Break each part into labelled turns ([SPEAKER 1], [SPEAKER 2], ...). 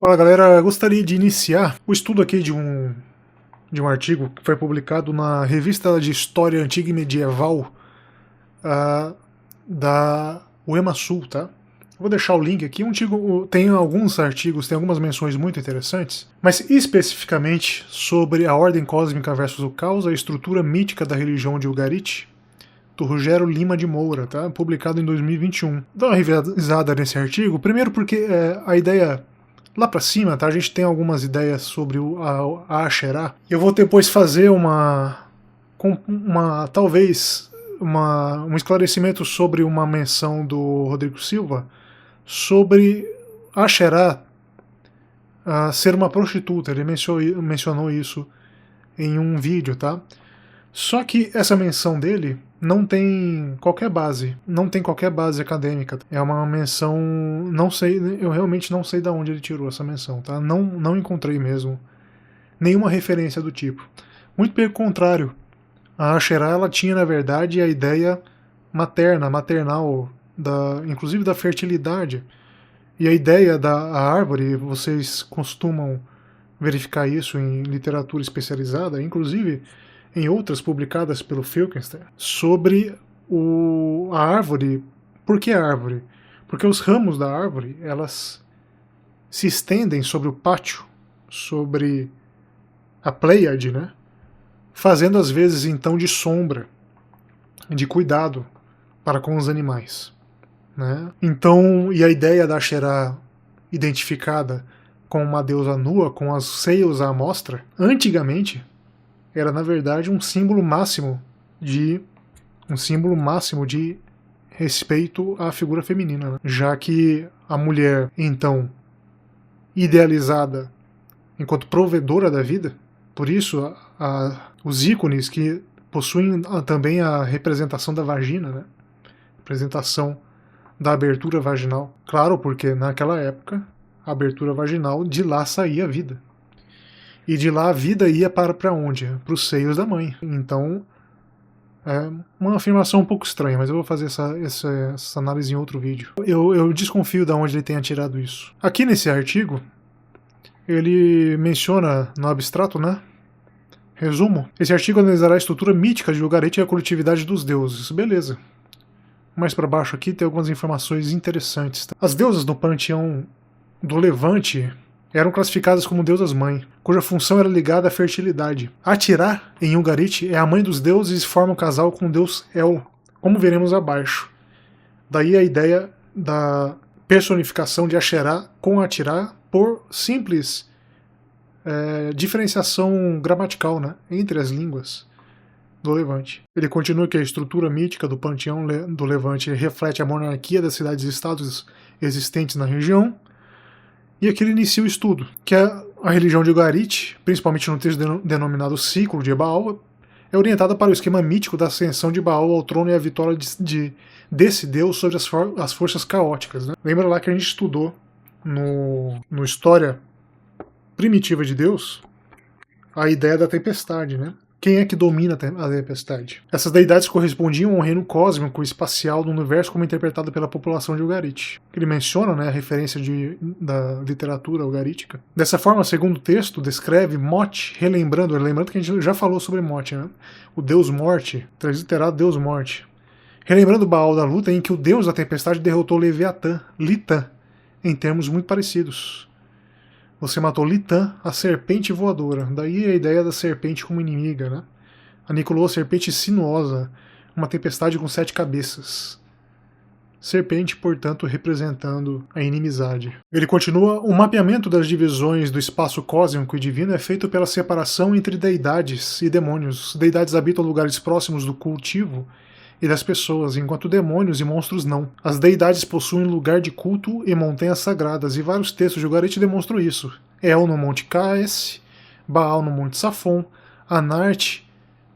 [SPEAKER 1] Fala galera, eu gostaria de iniciar o estudo aqui de um artigo que foi publicado na Revista de História Antiga e Medieval ah, da UEMA Sul, tá? Vou deixar o link aqui. Tem alguns artigos, tem algumas menções muito interessantes, mas especificamente sobre a ordem cósmica versus o caos, a estrutura mítica da religião de Ugarit, do Rogério Lima de Moura, tá? Publicado em 2021. Dá uma revisada nesse artigo, primeiro porque a ideia lá pra cima, tá? A gente tem algumas ideias sobre a Asherah. Eu vou depois fazer talvez um esclarecimento sobre uma menção do Rodrigo Silva sobre a Asherah ser uma prostituta. Ele mencionou isso em um vídeo, tá? Só que essa menção dele não tem qualquer base, não tem qualquer base acadêmica. É uma menção, não sei, eu realmente não sei de onde ele tirou essa menção, tá? Não encontrei mesmo nenhuma referência do tipo. Muito pelo contrário, a Asherah ela tinha na verdade a ideia maternal, inclusive da fertilidade. E a ideia da árvore, vocês costumam verificar isso em literatura especializada, inclusive em outras publicadas pelo Filkenstein, sobre a árvore. Por que a árvore? Porque os ramos da árvore, elas se estendem sobre o pátio, sobre a Pleiade, né? Fazendo às vezes então de sombra, de cuidado para com os animais, né? Então, e a ideia da Asherah identificada com uma deusa nua, com os seios à mostra, antigamente era na verdade um símbolo máximo de respeito à figura feminina, né? Já que a mulher então idealizada enquanto provedora da vida, por isso os ícones que possuem também a representação da vagina, né? Representação da abertura vaginal. Claro, porque naquela época a abertura vaginal, de lá saía a vida. E de lá a vida ia para onde? Para os seios da mãe. Então, é uma afirmação um pouco estranha, mas eu vou fazer essa análise em outro vídeo. Eu desconfio de onde ele tenha tirado isso. Aqui nesse artigo, ele menciona no abstrato, né? Resumo. Esse artigo analisará a estrutura mítica de Ugarit e a coletividade dos deuses. Beleza. Mais para baixo aqui tem algumas informações interessantes. Tá? As deusas no panteão do Levante eram classificadas como deusas-mãe, cuja função era ligada à fertilidade. Atirá, em Ugarit, é a mãe dos deuses e forma um casal com o deus El, como veremos abaixo. Daí a ideia da personificação de Asherah com Atirá por simples diferenciação gramatical, né, entre as línguas do Levante. Ele continua que a estrutura mítica do panteão do Levante reflete a monarquia das cidades-estados existentes na região. E aqui ele inicia o estudo, que a religião de Ugarit, principalmente no texto denominado Ciclo de Baal, é orientada para o esquema mítico da ascensão de Baal ao trono e a vitória desse deus sobre as forças caóticas. Né? Lembra lá que a gente estudou no História Primitiva de Deus a ideia da tempestade, né? Quem é que domina a tempestade? Essas deidades correspondiam a um reino cósmico e espacial do universo como interpretado pela população de Ugarit. Ele menciona, né, a referência da literatura ugarítica. Dessa forma, segundo o texto, descreve Mot, lembrando que a gente já falou sobre Mot, né? O deus morte, transliterado deus morte. Relembrando Baal da luta em que o deus da tempestade derrotou Leviatã, Litã, em termos muito parecidos. Você matou Litã, a serpente voadora. Daí a ideia da serpente como inimiga, né? Aniquilou a serpente sinuosa, uma tempestade com 7 cabeças. Serpente, portanto, representando a inimizade. Ele continua: o mapeamento das divisões do espaço cósmico e divino é feito pela separação entre deidades e demônios. Deidades habitam lugares próximos do cultivo e das pessoas, enquanto demônios e monstros não. As deidades possuem lugar de culto e montanhas sagradas, e vários textos de Ugarit demonstram isso. El no Monte Caes, Baal no Monte Safon, Anart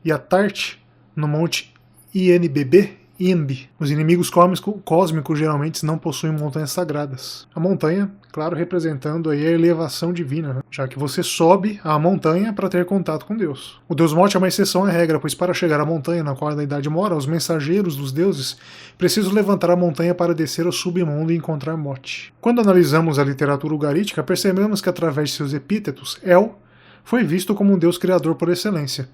[SPEAKER 1] e Atart no Monte INBB, Imbi. Os inimigos cósmicos geralmente não possuem montanhas sagradas. A montanha, claro, representando aí a elevação divina, né? Já que você sobe a montanha para ter contato com Deus. O Deus Morte é uma exceção à regra, pois para chegar à montanha na qual a deidade mora, os mensageiros dos deuses precisam levantar a montanha para descer ao submundo e encontrar Morte. Quando analisamos a literatura ugarítica, percebemos que através de seus epítetos, El foi visto como um deus criador por excelência.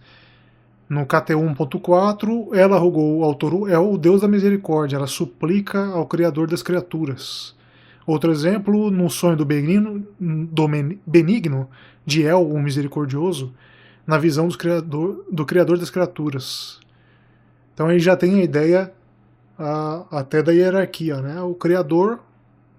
[SPEAKER 1] No KT 1.4, ela rogou ao autor El, o Deus da misericórdia, ela suplica ao Criador das criaturas. Outro exemplo, no sonho do benigno de El, o misericordioso, na visão do Criador das criaturas. Então aí já tem a ideia até da hierarquia, né? O Criador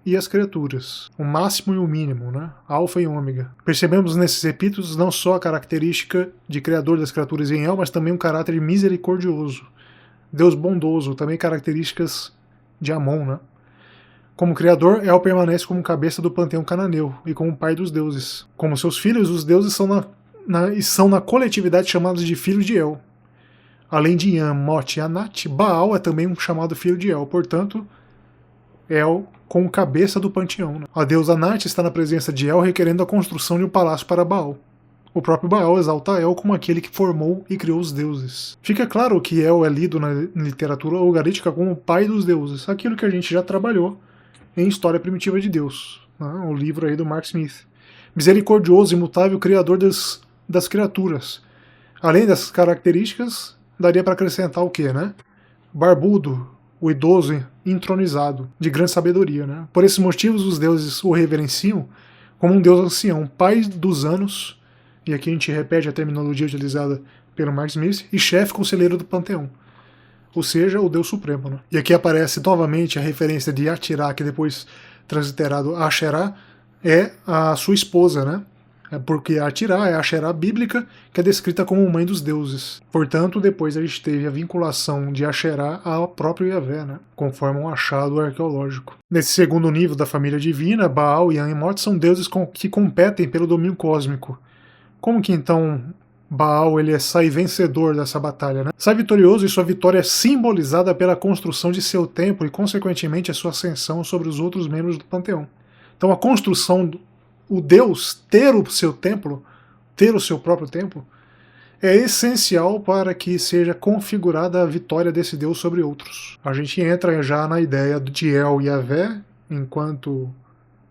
[SPEAKER 1] e as criaturas, o máximo e o mínimo, né? Alfa e ômega. Percebemos nesses epítetos não só a característica de criador das criaturas em El, mas também um caráter misericordioso, Deus bondoso, também características de Amon, né? Como criador, El permanece como cabeça do panteão cananeu e como pai dos deuses. Como seus filhos, os deuses são na coletividade chamados de filhos de El. Além de Yan, Mot e Anat, Baal é também um chamado filho de El, portanto, El como cabeça do panteão. Né? A deusa Anat está na presença de El, requerendo a construção de um palácio para Baal. O próprio Baal exalta El como aquele que formou e criou os deuses. Fica claro que El é lido na literatura ugarítica como o pai dos deuses, aquilo que a gente já trabalhou em História Primitiva de Deus, né? O livro aí do Mark Smith. Misericordioso, imutável, criador das criaturas. Além dessas características, daria para acrescentar o quê, né? Barbudo, o idoso entronizado, de grande sabedoria. Né? Por esses motivos, os deuses o reverenciam como um deus ancião, pai dos anos, e aqui a gente repete a terminologia utilizada pelo Mark Smith, e chefe conselheiro do panteão, ou seja, o deus supremo. Né? E aqui aparece novamente a referência de Atirá, que depois transliterado Asherá, é a sua esposa, né? Porque Atirá é a Asherá bíblica, que é descrita como mãe dos deuses. Portanto, depois a gente teve a vinculação de Asherá ao próprio Yahvé, né? Conforme um achado arqueológico. Nesse segundo nível da família divina, Baal, Yan e Mot são deuses que competem pelo domínio cósmico. Como que então Baal ele sai vencedor dessa batalha? Né? Sai vitorioso e sua vitória é simbolizada pela construção de seu templo e, consequentemente, a sua ascensão sobre os outros membros do panteão. Então a construção o Deus ter o seu templo, ter o seu próprio templo, é essencial para que seja configurada a vitória desse Deus sobre outros. A gente entra já na ideia de El e Yahvé, enquanto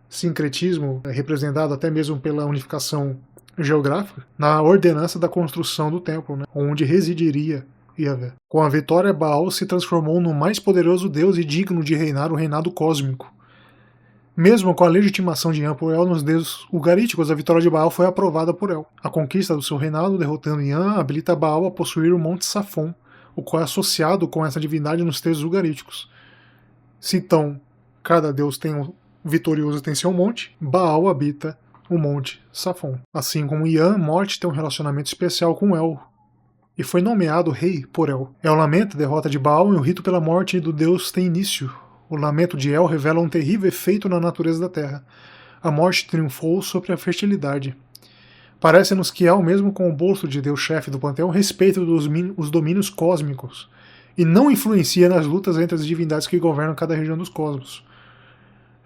[SPEAKER 1] sincretismo, representado até mesmo pela unificação geográfica, na ordenança da construção do templo, né, onde residiria Yahvé. Com a vitória, Baal se transformou no mais poderoso Deus e digno de reinar o reinado cósmico. Mesmo com a legitimação de Yan por El nos deuses ugaríticos, a vitória de Baal foi aprovada por El. A conquista do seu reinado, derrotando Yan, habilita Baal a possuir o Monte Safon, o qual é associado com essa divindade nos textos ugaríticos. Se então cada deus vitorioso tem seu monte, Baal habita o Monte Safon. Assim como Yan, Mot tem um relacionamento especial com El, e foi nomeado rei por El. El lamenta a derrota de Baal e o rito pela morte do deus tem início. O lamento de El revela um terrível efeito na natureza da Terra. A morte triunfou sobre a fertilidade. Parece-nos que El, mesmo com o bolso de Deus-chefe do panteão, respeita os domínios cósmicos e não influencia nas lutas entre as divindades que governam cada região dos cosmos.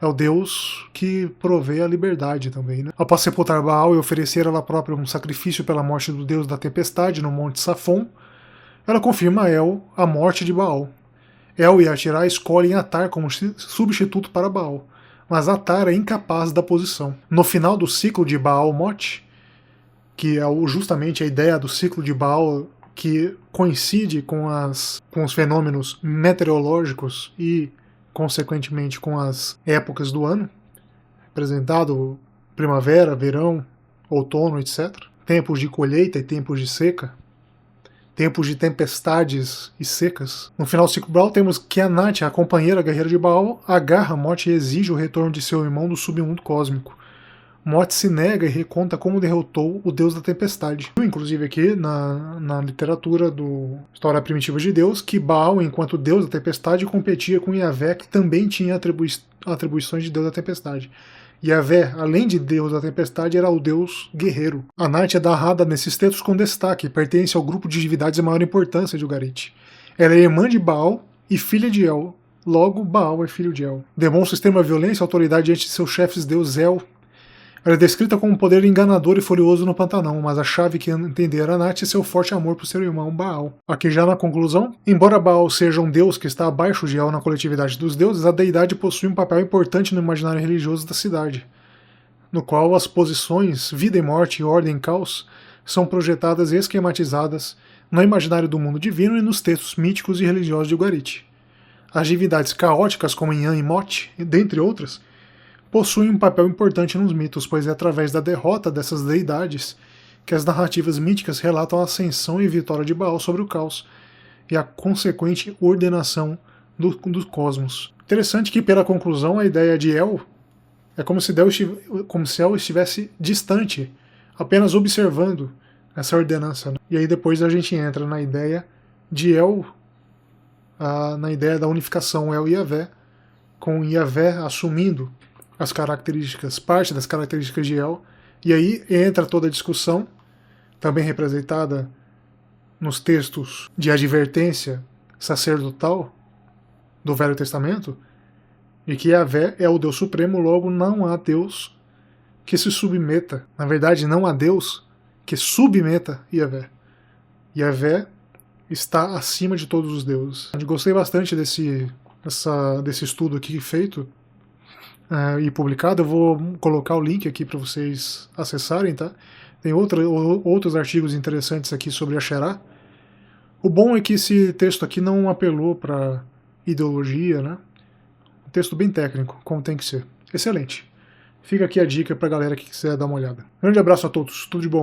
[SPEAKER 1] É o Deus que provê a liberdade também. Né? Após sepultar Baal e oferecer ela própria um sacrifício pela morte do deus da tempestade no Monte Safon, ela confirma a El a morte de Baal. El e Atirá escolhem Atar como substituto para Baal, mas Atar é incapaz da posição. No final do ciclo de Baal-Mot, que é justamente a ideia do ciclo de Baal que coincide com os fenômenos meteorológicos e, consequentemente, com as épocas do ano, representado primavera, verão, outono, etc. Tempos de colheita e tempos de seca. Tempos de tempestades e secas. No final do ciclo Baal temos que Anat, a companheira guerreira de Baal, agarra Mot e exige o retorno de seu irmão do submundo cósmico. Mot se nega e reconta como derrotou o deus da tempestade. Inclusive aqui na literatura do História Primitiva de Deus, que Baal, enquanto deus da tempestade, competia com Yahvé, que também tinha atribuições de deus da tempestade. Yahvé, além de deus da tempestade, era o deus guerreiro. Anat é narrada nesses textos com destaque, pertence ao grupo de divindades de maior importância de Ugarit. Ela é irmã de Baal e filha de El. Logo, Baal é filho de El. Demonstra extrema violência e autoridade diante de seus chefes deus El. Ela é descrita como um poder enganador e furioso no Pantanão, mas a chave que entender Anat é seu forte amor por seu irmão Baal. Aqui já na conclusão, embora Baal seja um deus que está abaixo de El na coletividade dos deuses, a deidade possui um papel importante no imaginário religioso da cidade, no qual as posições vida e morte, ordem e caos são projetadas e esquematizadas no imaginário do mundo divino e nos textos míticos e religiosos de Ugarit. As divindades caóticas como Inhan e Mot, dentre outras, possuem um papel importante nos mitos, pois é através da derrota dessas deidades que as narrativas míticas relatam a ascensão e vitória de Baal sobre o caos e a consequente ordenação do cosmos. Interessante que, pela conclusão, a ideia de El é como se El estivesse distante, apenas observando essa ordenança. E aí depois a gente entra na ideia de El, na ideia da unificação El e Yahvé, com Yahvé assumindo as características, parte das características de El, e aí entra toda a discussão, também representada nos textos de advertência sacerdotal do Velho Testamento, de que Yahvé é o Deus Supremo, logo não há Deus que se submeta. Na verdade, não há Deus que submeta Yahvé. Yahvé está acima de todos os deuses. Eu gostei bastante desse estudo aqui feito e publicado. Eu vou colocar o link aqui para vocês acessarem, tá? Tem outros artigos interessantes aqui sobre Asherah. O bom é que esse texto aqui não apelou para ideologia, né? Um texto bem técnico, como tem que ser. Excelente. Fica aqui a dica para a galera que quiser dar uma olhada. Grande abraço a todos, tudo de bom.